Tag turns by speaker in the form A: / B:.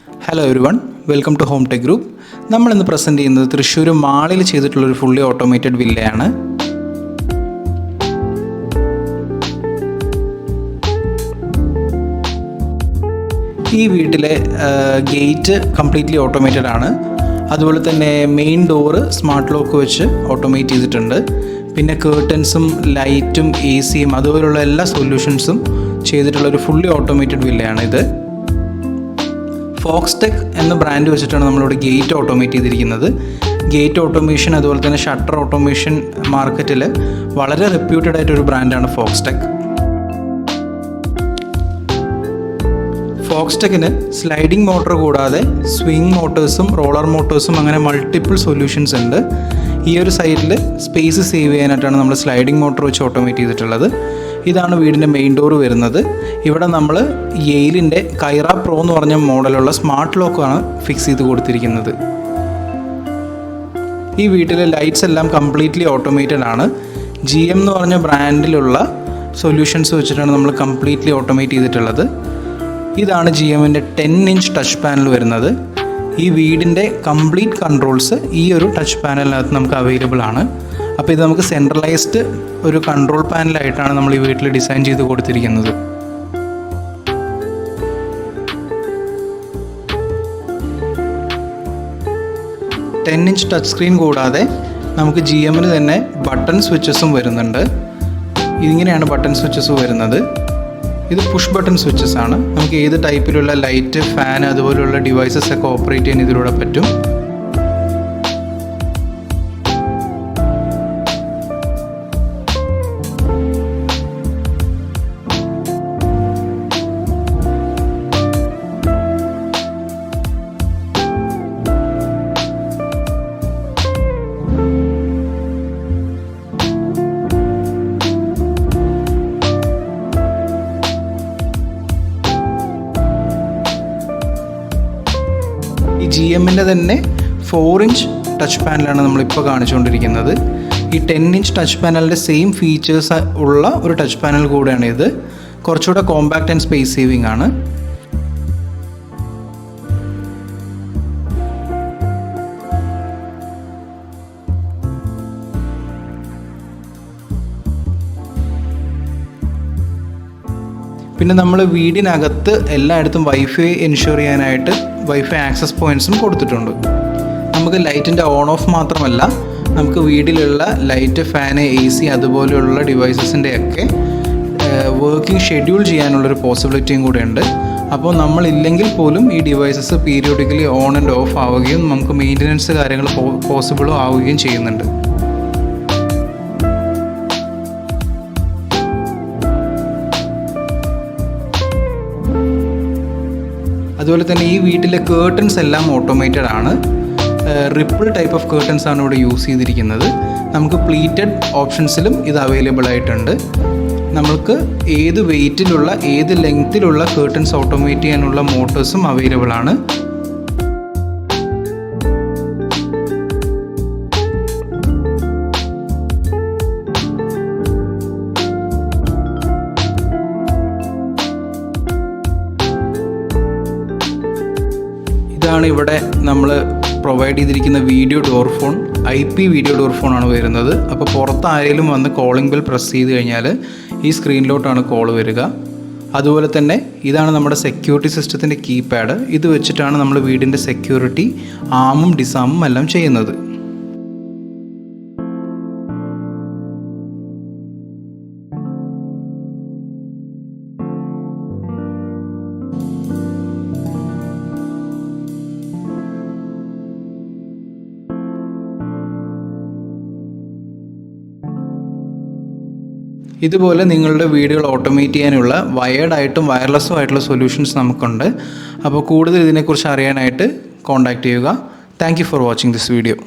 A: Hello everyone, welcome to home tech group. നമ്മളിന്ന് present ചെയ്യുന്നത് തൃശ്ശൂർ മാളിൽ ചെയ്തിട്ടുള്ളൊരു ഫുള്ളി ഓട്ടോമേറ്റഡ് വില്ലയാണ്. ഈ വീട്ടിലെ ഗേറ്റ് കംപ്ലീറ്റ്ലി ഓട്ടോമേറ്റഡ് ആണ്. അതുപോലെ തന്നെ മെയിൻ ഡോറ് സ്മാർട്ട് ലോക്ക് വെച്ച് ഓട്ടോമേറ്റ് ചെയ്തിട്ടുണ്ട്. പിന്നെ കേർട്ടൻസും ലൈറ്റും എ സിയും അതുപോലുള്ള എല്ലാ സൊല്യൂഷൻസും ചെയ്തിട്ടുള്ളൊരു ഫുള്ളി ഓട്ടോമേറ്റഡ് വില്ലയാണ് ഇത്. ഫോക്സ്ടെക് എന്ന ബ്രാൻഡ് വെച്ചിട്ടാണ് നമ്മളിവിടെ ഗേറ്റ് ഓട്ടോമേറ്റ് ചെയ്തിരിക്കുന്നത്. ഗേറ്റ് ഓട്ടോമേഷൻ അതുപോലെ തന്നെ ഷട്ടർ ഓട്ടോമേഷൻ മാർക്കറ്റിൽ വളരെ റെപ്യൂട്ടഡ് ആയിട്ടൊരു ബ്രാൻഡാണ് ഫോക്സ്ടെക്. ഫോക്സ്ടെക്കിന് സ്ലൈഡിംഗ് മോട്ടർ കൂടാതെ സ്വിംഗ് മോട്ടേഴ്സും റോളർ മോട്ടേഴ്സും അങ്ങനെ മൾട്ടിപ്പിൾ സൊല്യൂഷൻസ് ഉണ്ട്. ഈ ഒരു സൈഡിൽ സ്പേസ് സേവ് ചെയ്യാനായിട്ടാണ് നമ്മൾ സ്ലൈഡിംഗ് മോട്ടർ വെച്ച് ഓട്ടോമേറ്റ് ചെയ്തിട്ടുള്ളത്. ഇതാണ് വീടിൻ്റെ മെയിൻ ഡോർ വരുന്നത്. ഇവിടെ നമ്മൾ യെയിലിൻ്റെ കൈറ പ്രോ എന്ന് പറഞ്ഞ മോഡലുള്ള സ്മാർട്ട് ലോക്കാണ് ഫിക്സ് ചെയ്ത് കൊടുത്തിരിക്കുന്നത്. ഈ വീട്ടിലെ ലൈറ്റ്സ് എല്ലാം കംപ്ലീറ്റ്ലി ഓട്ടോമേറ്റഡ് ആണ്. GM എന്ന് പറഞ്ഞ ബ്രാൻഡിലുള്ള സൊല്യൂഷൻസ് വെച്ചിട്ടാണ് നമ്മൾ കംപ്ലീറ്റ്ലി ഓട്ടോമേറ്റ് ചെയ്തിട്ടുള്ളത്. ഇതാണ് GMൻ്റെ 10-inch ടച്ച് പാനൽ വരുന്നത്. ഈ വീടിൻ്റെ കംപ്ലീറ്റ് കൺട്രോൾസ് ഈ ഒരു ടച്ച് പാനലിനകത്ത് നമുക്ക് അവൈലബിൾ ആണ്. അപ്പോൾ ഇത് നമുക്ക് സെൻട്രലൈസ്ഡ് ഒരു കൺട്രോൾ പാനലായിട്ടാണ് നമ്മൾ ഈ വീട്ടിൽ ഡിസൈൻ ചെയ്ത് കൊടുത്തിരിക്കുന്നത്. ടെൻ-inch ടച്ച് സ്ക്രീൻ കൂടാതെ നമുക്ക് GMന് തന്നെ ബട്ടൺ സ്വിച്ചസും വരുന്നുണ്ട്. ഇതിങ്ങനെയാണ് ബട്ടൺ സ്വിച്ചസ് വരുന്നത്. ഇത് പുഷ് ബട്ടൺ സ്വിച്ചസ് ആണ്. നമുക്ക് ഏത് ടൈപ്പിലുള്ള ലൈറ്റ്, ഫാൻ അതുപോലുള്ള ഡിവൈസസ് ഒക്കെ ഓപ്പറേറ്റ് ചെയ്യാൻ ഇതിലൂടെ പറ്റും. ഈ GMൻ്റെ തന്നെ 4-inch ടച്ച് പാനലാണ് നമ്മളിപ്പോൾ കാണിച്ചുകൊണ്ടിരിക്കുന്നത്. ഈ 10-inch ടച്ച് പാനലിൻ്റെ സെയിം ഫീച്ചേഴ്സ് ഉള്ള ഒരു ടച്ച് പാനൽ കൂടെയാണ് ഇത്. കുറച്ചുകൂടെ കോമ്പാക്റ്റ് ആൻഡ് സ്പേസ് സേവിങ് ആണ്. പിന്നെ നമ്മൾ വീടിനകത്ത് എല്ലായിടത്തും വൈഫൈ എൻഷുർ ചെയ്യാനായിട്ട് വൈഫൈ ആക്സസ് പോയിൻറ്റ്സും കൊടുത്തിട്ടുണ്ട്. നമുക്ക് ലൈറ്റിൻ്റെ ഓൺ ഓഫ് മാത്രമല്ല, നമുക്ക് വീട്ടിലുള്ള ലൈറ്റ്, ഫാന്, AC അതുപോലെയുള്ള ഡിവൈസസിൻ്റെ ഒക്കെ വർക്കിംഗ് ഷെഡ്യൂൾ ചെയ്യാനുള്ളൊരു പോസിബിലിറ്റിയും കൂടെ ഉണ്ട്. അപ്പോൾ നമ്മളില്ലെങ്കിൽ പോലും ഈ devices periodically on and of ആവുകയും നമുക്ക് മെയിൻ്റനൻസ് കാര്യങ്ങൾ പോസിബിളും ആവുകയും ചെയ്യുന്നുണ്ട്. അതുപോലെ തന്നെ ഈ വീട്ടിലെ കേർട്ടൻസ് എല്ലാം ഓട്ടോമേറ്റഡ് ആണ്. റിപ്പിൾ ടൈപ്പ് ഓഫ് കേർട്ടൻസ് ആണ് ഇവിടെ യൂസ് ചെയ്തിരിക്കുന്നത്. നമുക്ക് പ്ലീറ്റഡ് ഓപ്ഷൻസിലും ഇത് അവൈലബിൾ ആയിട്ടുണ്ട്. നമുക്ക് ഏത് വെയ്റ്റിലുള്ള ഏത് ലെങ്ത്തിലുള്ള കേർട്ടൻസ് ഓട്ടോമേറ്റ് ചെയ്യാനുള്ള മോട്ടേഴ്സും അവൈലബിൾ ആണ്. ഇതാണ് ഇവിടെ നമ്മൾ പ്രൊവൈഡ് ചെയ്തിരിക്കുന്ന video door phone. IP video door ഫോണാണ് വരുന്നത്. അപ്പോൾ പുറത്ത് ആരെങ്കിലും വന്ന് കോളിംഗ് ബെൽ പ്രസ് ചെയ്ത് കഴിഞ്ഞാൽ ഈ സ്ക്രീനിലോട്ടാണ് കോൾ വരിക. അതുപോലെ തന്നെ ഇതാണ് നമ്മുടെ സെക്യൂരിറ്റി സിസ്റ്റത്തിൻ്റെ കീപാഡ്. ഇത് വെച്ചിട്ടാണ് നമ്മൾ വീടിൻ്റെ സെക്യൂരിറ്റി ആമും ഡിസാമും എല്ലാം ചെയ്യുന്നത്. ഇതുപോലെ നിങ്ങളുടെ വീടുകൾ ഓട്ടോമേറ്റ് ചെയ്യാനുള്ള വയേർഡായിട്ടും വയർലെസ്സും ആയിട്ടുള്ള സൊല്യൂഷൻസ് നമുക്കുണ്ട്. അപ്പോൾ കൂടുതൽ ഇതിനെക്കുറിച്ച് അറിയാനായിട്ട് കോൺടാക്റ്റ് ചെയ്യുക. Thank you for watching this video.